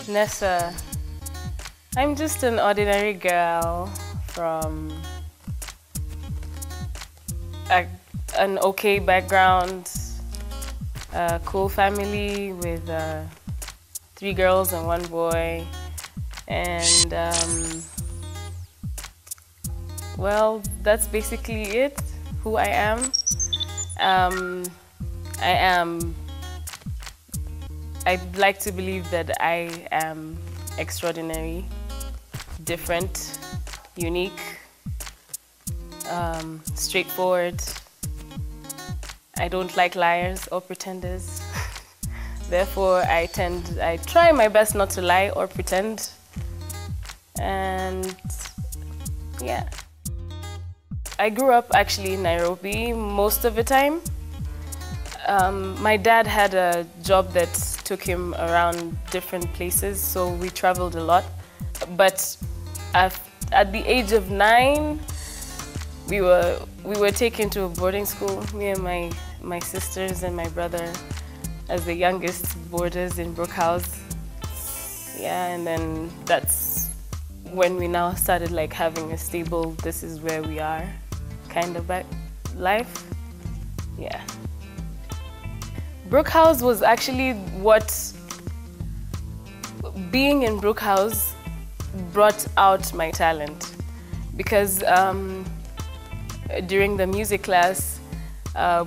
Nessa, I'm just an ordinary girl from an okay background, a cool family with 3 girls and 1 boy, and well, that's basically it, who I am. I'd like to believe that I am extraordinary, different, unique, straightforward. I don't like liars or pretenders. Therefore, I try my best not to lie or pretend. And yeah. I grew up actually in Nairobi most of the time. My dad had a job that took him around different places, so we traveled a lot. But at the age of 9, we were taken to a boarding school, me and my sisters and my brother, as the youngest boarders in Brookhouse. Yeah, and then that's when we now started like having a stable, this is where we are kind of life. Yeah. Brookhouse was actually what being in Brookhouse brought out my talent, because during the music class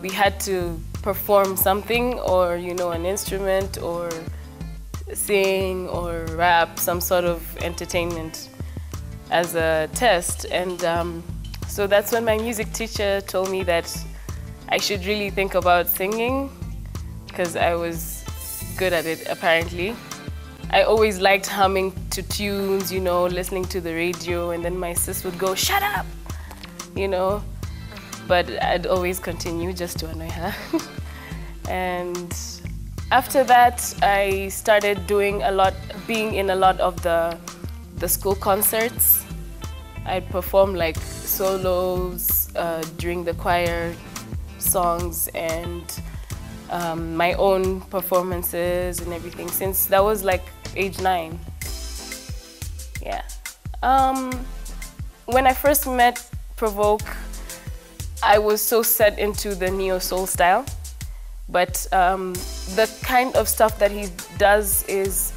we had to perform something, or an instrument, or sing or rap, some sort of entertainment as a test. And so that's when my music teacher told me that I should really think about singing, because I was good at it, apparently. I always liked humming to tunes, listening to the radio, and then my sis would go, "Shut up!" But I'd always continue just to annoy her. And after that, I started being in a lot of the school concerts. I'd perform like solos during the choir songs, and my own performances and everything, since that was like age 9. Yeah. When I first met Provoke, I was so set into the neo-soul style, but the kind of stuff that he does is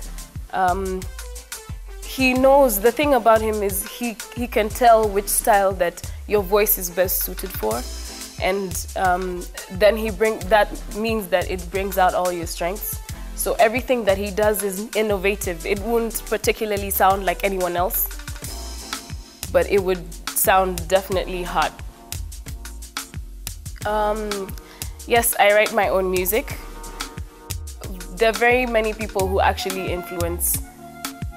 he knows, the thing about him is he can tell which style that your voice is best suited for. And then that means that it brings out all your strengths. So everything that he does is innovative. It wouldn't particularly sound like anyone else, but it would sound definitely hot. Yes, I write my own music. There are very many people who actually influence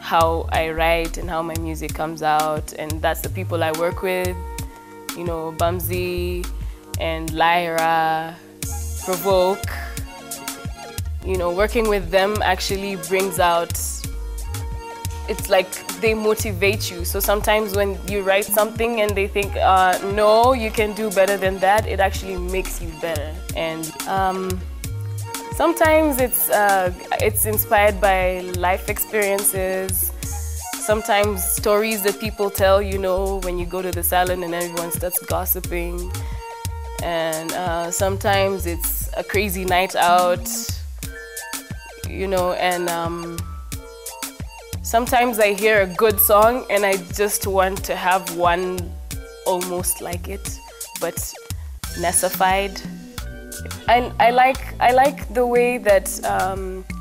how I write and how my music comes out, and that's the people I work with, Bumsy and Lyra, Provoke. Working with them actually brings out, it's like they motivate you. So sometimes when you write something and they think, no, you can do better than that, it actually makes you better. And sometimes it's inspired by life experiences, sometimes stories that people tell, when you go to the salon and everyone starts gossiping. And sometimes it's a crazy night out, and sometimes I hear a good song and I just want to have one almost like it, but Nessified. I like the way that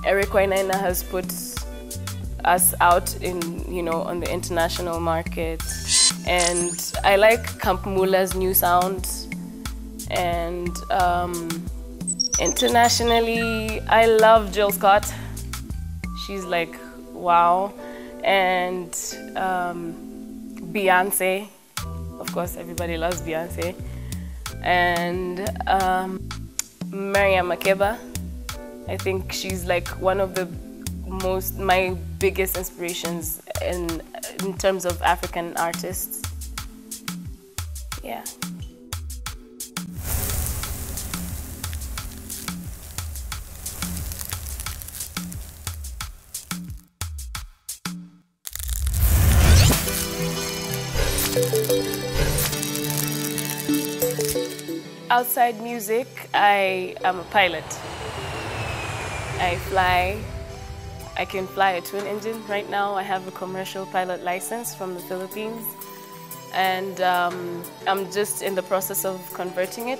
Eric Wainaina has put us out on the international market, and I like Kampmula's new sound. And internationally, I love Jill Scott. She's like, wow. And Beyonce. Of course, everybody loves Beyonce. And Miriam Makeba. I think she's like one of my biggest inspirations in terms of African artists. Yeah. outside music, I am a pilot. I can fly a twin engine. Right now I have a commercial pilot license from the Philippines, and I'm just in the process of converting it.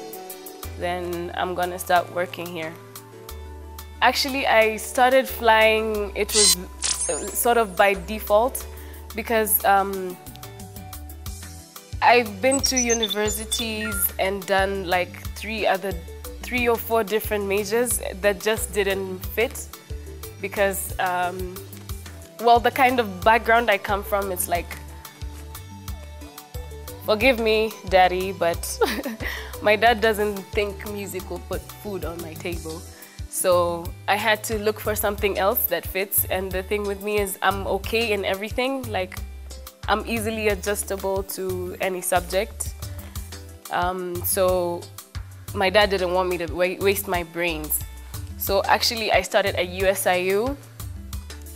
Then I'm gonna start working here. Actually, I started flying, it was sort of by default, because I've been to universities and done like three or four different majors that just didn't fit, because well, the kind of background I come from, it's like, forgive me, Daddy, but my dad doesn't think music will put food on my table. So I had to look for something else that fits, and the thing with me is I'm okay in everything. Like, I'm easily adjustable to any subject. So my dad didn't want me to waste my brains. So actually I started at USIU,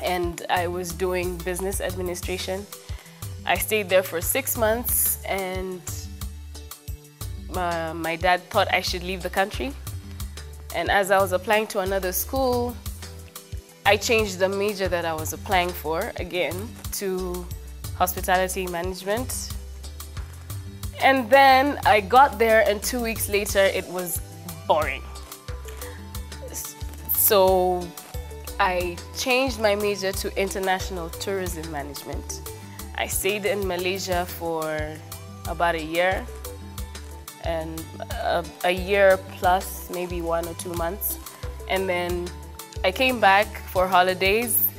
and I was doing business administration. I stayed there for 6 months, and my dad thought I should leave the country. And as I was applying to another school, I changed the major that I was applying for again to hospitality management. And then I got there, and 2 weeks later it was boring. So I changed my major to international tourism management. I stayed in Malaysia for about a year, and a year plus maybe 1 or 2 months. And then I came back for holidays.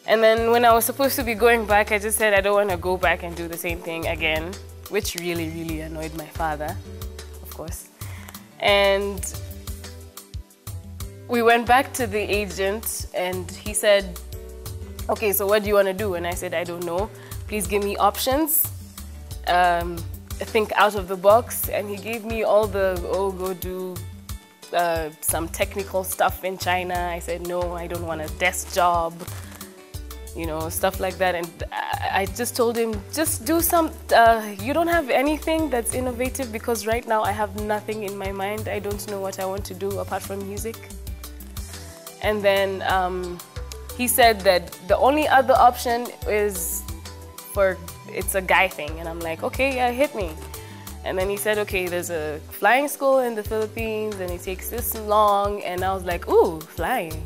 And then when I was supposed to be going back, I just said I don't want to go back and do the same thing again, which really, really annoyed my father, of course. And we went back to the agent, and he said, okay, so what do you want to do? And I said, I don't know. Please give me options. Think out of the box. And he gave me all the, oh, go do some technical stuff in China. I said, no, I don't want a desk job, you know, stuff like that. And I just told him, just do some, you don't have anything that's innovative, because right now I have nothing in my mind. I don't know what I want to do apart from music. And then he said that the only other option is it's a guy thing. And I'm like, okay, yeah, hit me. And then he said, okay, there's a flying school in the Philippines, and it takes this long. And I was like, ooh, flying.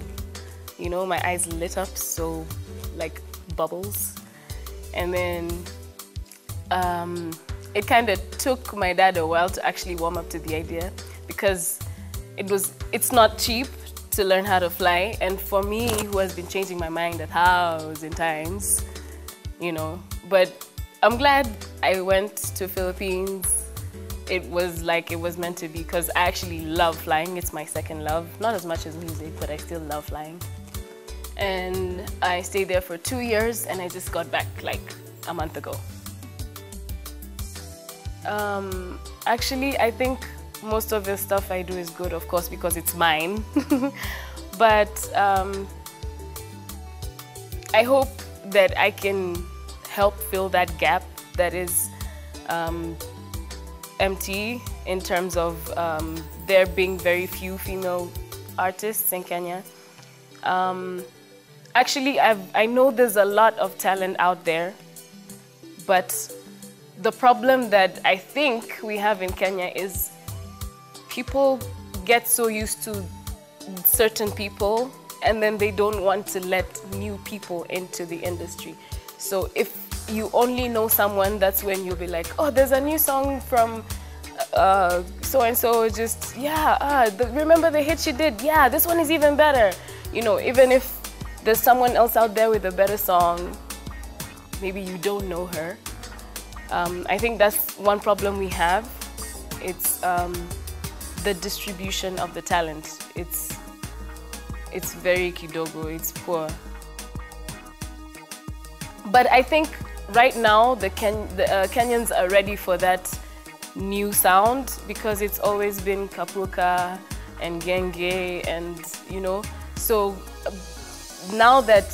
You know, my eyes lit up so like bubbles. And then it kind of took my dad a while to actually warm up to the idea, because it's not cheap to learn how to fly. And for me, who has been changing my mind 1,000 times, you know, but I'm glad I went to Philippines. It was like it was meant to be, because I actually love flying. It's my second love, not as much as music, but I still love flying. And I stayed there for 2 years, and I just got back like a month ago. Actually, I think most of the stuff I do is good, of course, because it's mine. But I hope that I can help fill that gap that is empty, in terms of there being very few female artists in Kenya. Actually, I know there's a lot of talent out there, but the problem that I think we have in Kenya is people get so used to certain people, and then they don't want to let new people into the industry. So if you only know someone, that's when you'll be like, oh, there's a new song from so-and-so, just, yeah, remember the hit she did? Yeah, this one is even better. You know, even if there's someone else out there with a better song, maybe you don't know her. I think that's one problem we have. It's the distribution of the talent. It's very kidogo, it's poor. But I think right now the Kenyans are ready for that new sound, because it's always been kapuka and genge, and you know, so now that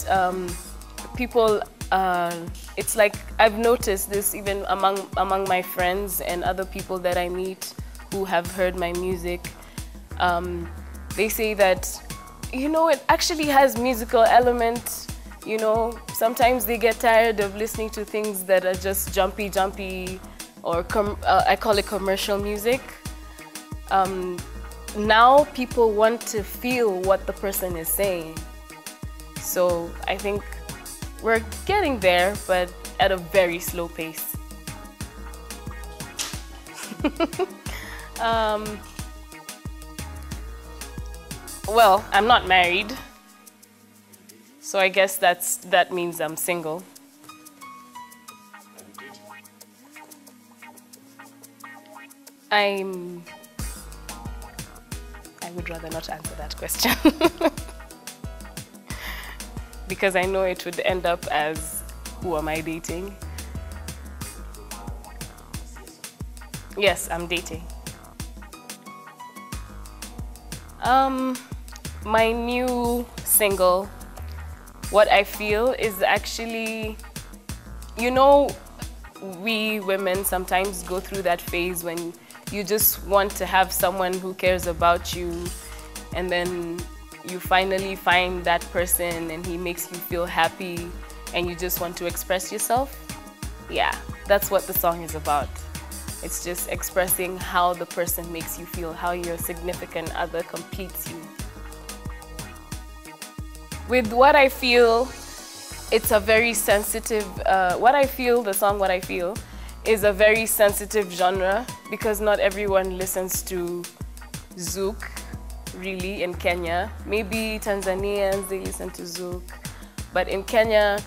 people, it's like I've noticed this even among my friends and other people that I meet who have heard my music, they say that, you know, it actually has musical element. You know, sometimes they get tired of listening to things that are just jumpy, or I call it commercial music. Now people want to feel what the person is saying. So I think we're getting there, but at a very slow pace. Well, I'm not married, so I guess that means I'm single. I would rather not answer that question because I know it would end up as, who am I dating? Yes, I'm dating. My new single, What I Feel, is actually, you know, we women sometimes go through that phase when you just want to have someone who cares about you, and then you finally find that person and he makes you feel happy and you just want to express yourself. Yeah, that's what the song is about. It's just expressing how the person makes you feel, how your significant other completes you. With What I Feel, it's a very sensitive, the song What I Feel, is a very sensitive genre because not everyone listens to Zouk, really, in Kenya. Maybe Tanzanians, they listen to Zouk, but in Kenya,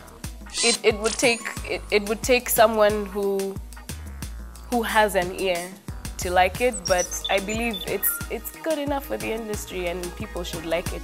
it would take someone who has an ear to like it, but I believe it's good enough for the industry and people should like it.